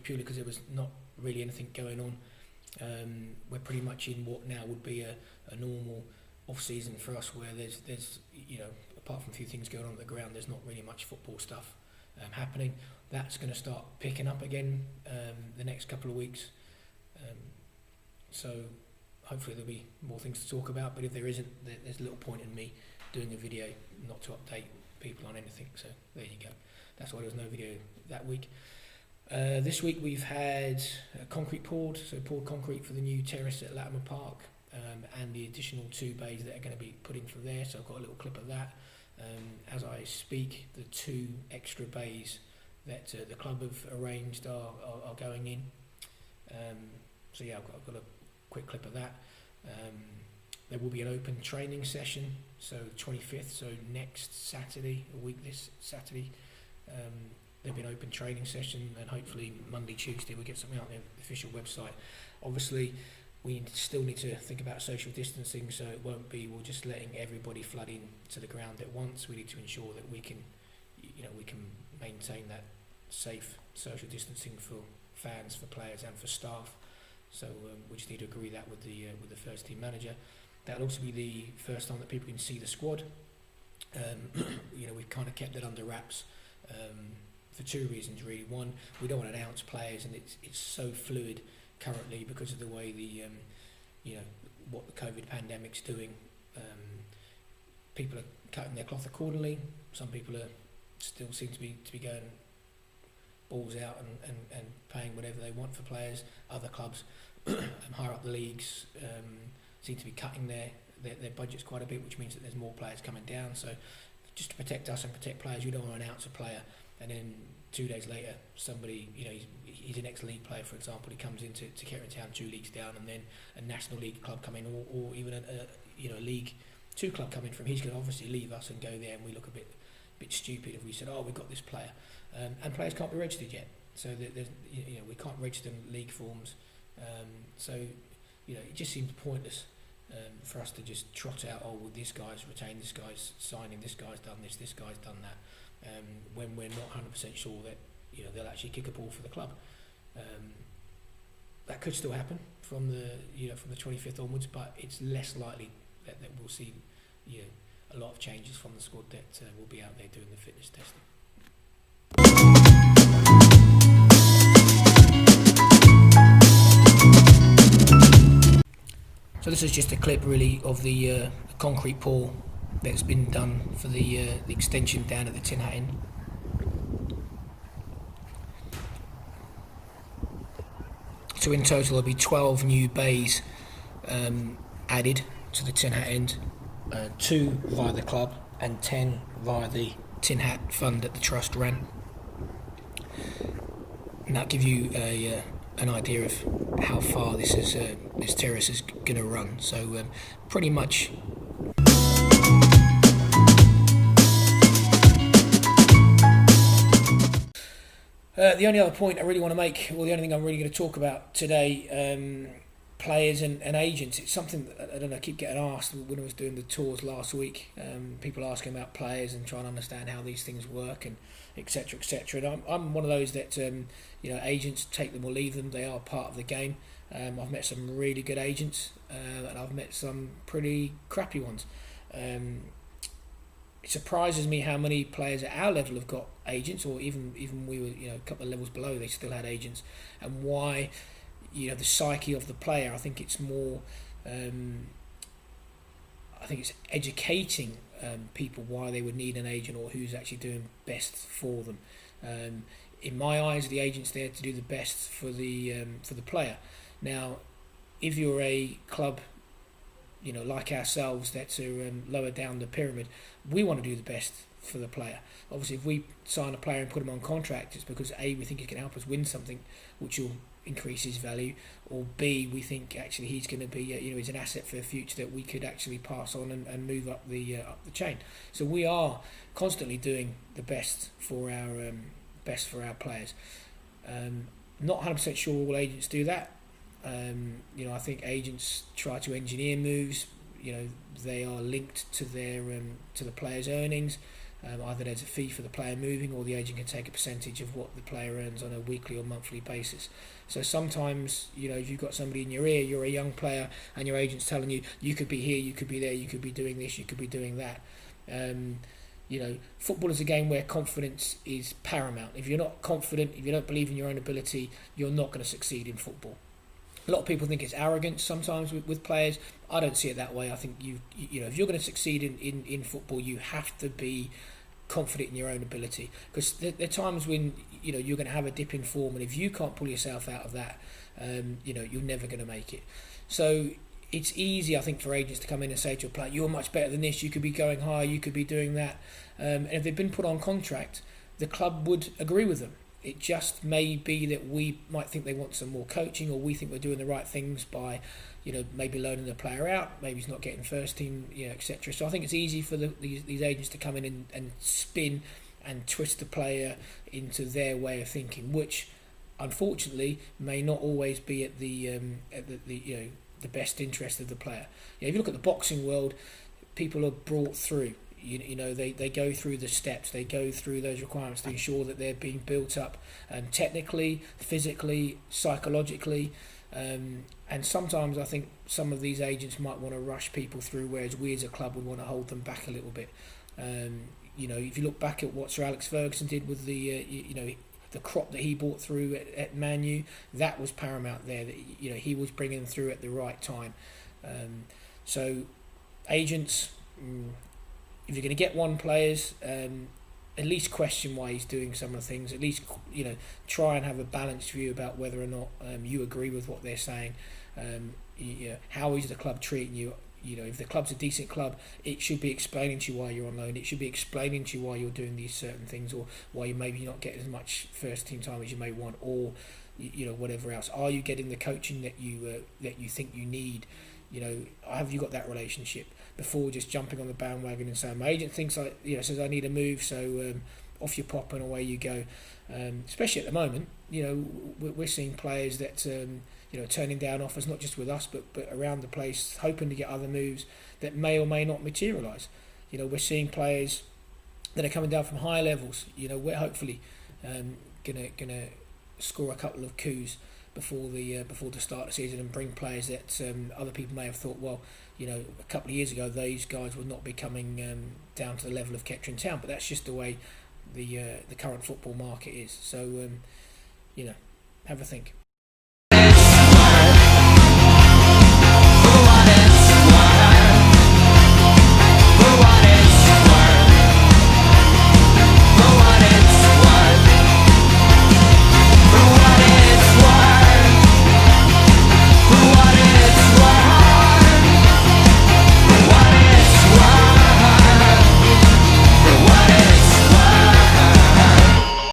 purely because there was not really anything going on. We're pretty much in what now would be a normal off-season for us, where there's apart from a few things going on the ground, there's not really much football stuff happening. That's going to start picking up again the next couple of weeks. So hopefully there'll be more things to talk about, but if there isn't, there's little point in me doing a video not to update people on anything. So there you go. That's why there was no video that week. This week we've had concrete poured, so poured concrete for the new terrace at Latimer Park, and the additional 2 bays that are going to be put in from there. So I've got a little clip of that. As I speak, the 2 extra bays that the club have arranged are going in. So yeah, I've got a quick clip of that. There will be an open training session, so 25th, so next Saturday, a week this Saturday. There'll be an open training session, and hopefully Monday, Tuesday we'll get something out on the official website. Obviously, we still need to think about social distancing, so it won't be we're just letting everybody flood in to the ground at once. We need to ensure that we can maintain that safe social distancing for fans, for players, and for staff. So we just need to agree that with the first team manager. That'll also be the first time that people can see the squad. We've kind of kept it under wraps for 2 reasons really. One, we don't want to announce players, and it's so fluid currently because of the way what the COVID pandemic's doing. People are cutting their cloth accordingly. Some people are still seem to be going balls out and paying whatever they want for players. Other clubs higher up the leagues seem to be cutting their budgets quite a bit, which means that there's more players coming down. So just to protect us and protect players, you don't want to announce a player and then 2 days later somebody, he's an ex-league player, for example, he comes into Kettering Town 2 leagues down, and then a National League club come in, or even a League 2 club come in from, he's going to obviously leave us and go there, and we look a bit stupid if we said, we've got this player. And players can't be registered yet, so we can't register in league forms. So it just seems pointless for us to just trot out, well, this guy's retained, this guy's signing, this guy's done this guy's done that, when we're not 100% sure that they'll actually kick a ball for the club. That could still happen from the 25th onwards, but it's less likely that we'll see a lot of changes from the squad that will be out there doing the fitness testing. So this is just a clip really of the concrete pour that's been done for the extension down at the Tin Hat End. So in total there'll be 12 new bays added to the Tin Hat End, 2 via the club and 10 via the Tin Hat Fund that the Trust ran. And that'll give you an idea of how far this terrace is going to run. So pretty much. The only other point I really want to make, or the only thing I'm really going to talk about today, players and agents. It's something that, I don't know, I keep getting asked when I was doing the tours last week. People asking about players and trying to understand how these things work, and etc. etc. And I'm one of those that agents, take them or leave them. They are part of the game. I've met some really good agents, and I've met some pretty crappy ones. It surprises me how many players at our level have got agents, or even we were a couple of levels below, they still had agents, and why. The psyche of the player. I think it's more. I think it's educating people why they would need an agent, or who's actually doing best for them. In my eyes, the agent's there to do the best for the player. Now, if you're a club, like ourselves, that's lower down the pyramid, we want to do the best for the player. Obviously, if we sign a player and put him on contract, it's because A, we think he can help us win something, which will increase his value, or B, we think actually he's going to be he's an asset for the future that we could actually pass on and move up the chain. So we are constantly doing the best for our players. Not 100% sure all agents do that. I think agents try to engineer moves. They are linked to their to the players' earnings. Either there's a fee for the player moving, or the agent can take a percentage of what the player earns on a weekly or monthly basis. So sometimes, if you've got somebody in your ear, you're a young player, and your agent's telling you, you could be here, you could be there, you could be doing this, you could be doing that. Football is a game where confidence is paramount. If you're not confident, if you don't believe in your own ability, you're not going to succeed in football. A lot of people think it's arrogance sometimes with players. I don't see it that way. I think if you're going to succeed in football, you have to be confident in your own ability, because there are times when you're going to have a dip in form, and if you can't pull yourself out of that, you're never going to make it. So it's easy, I think, for agents to come in and say to a player, you're much better than this, you could be going higher, you could be doing that. And if they've been put on contract, the club would agree with them. It just may be that we might think they want some more coaching, or we think we're doing the right things by, maybe loaning the player out, maybe he's not getting first team, etc. So I think it's easy for these agents to come in and spin and twist the player into their way of thinking, which unfortunately may not always be at the best interest of the player. If you look at the boxing world, people are brought through. They go through the steps, they go through those requirements to ensure that they're being built up technically, physically, psychologically, and sometimes I think some of these agents might want to rush people through, whereas we as a club would want to hold them back a little bit. If you look back at what Sir Alex Ferguson did with the crop that he brought through at Man U, that was paramount there. That he was bringing them through at the right time. So agents, if you're going to get one players, at least question why he's doing some of the things. At least try and have a balanced view about whether or not you agree with what they're saying. How is the club treating you? If the club's a decent club, it should be explaining to you why you're on loan. It should be explaining to you why you're doing these certain things, or why you maybe not get as much first team time as you may want, or whatever else. Are you getting the coaching that you think you need? Have you got that relationship before just jumping on the bandwagon and saying, my agent thinks says I need a move, so off you pop and away you go. Especially at the moment, we're seeing players that turning down offers, not just with us but around the place, hoping to get other moves that may or may not materialise. We're seeing players that are coming down from higher levels. We're hopefully gonna score a couple of coups before the start of the season, and bring players that other people may have thought, a couple of years ago these guys would not be coming down to the level of Kettering Town. But that's just the way the current football market is. So have a think.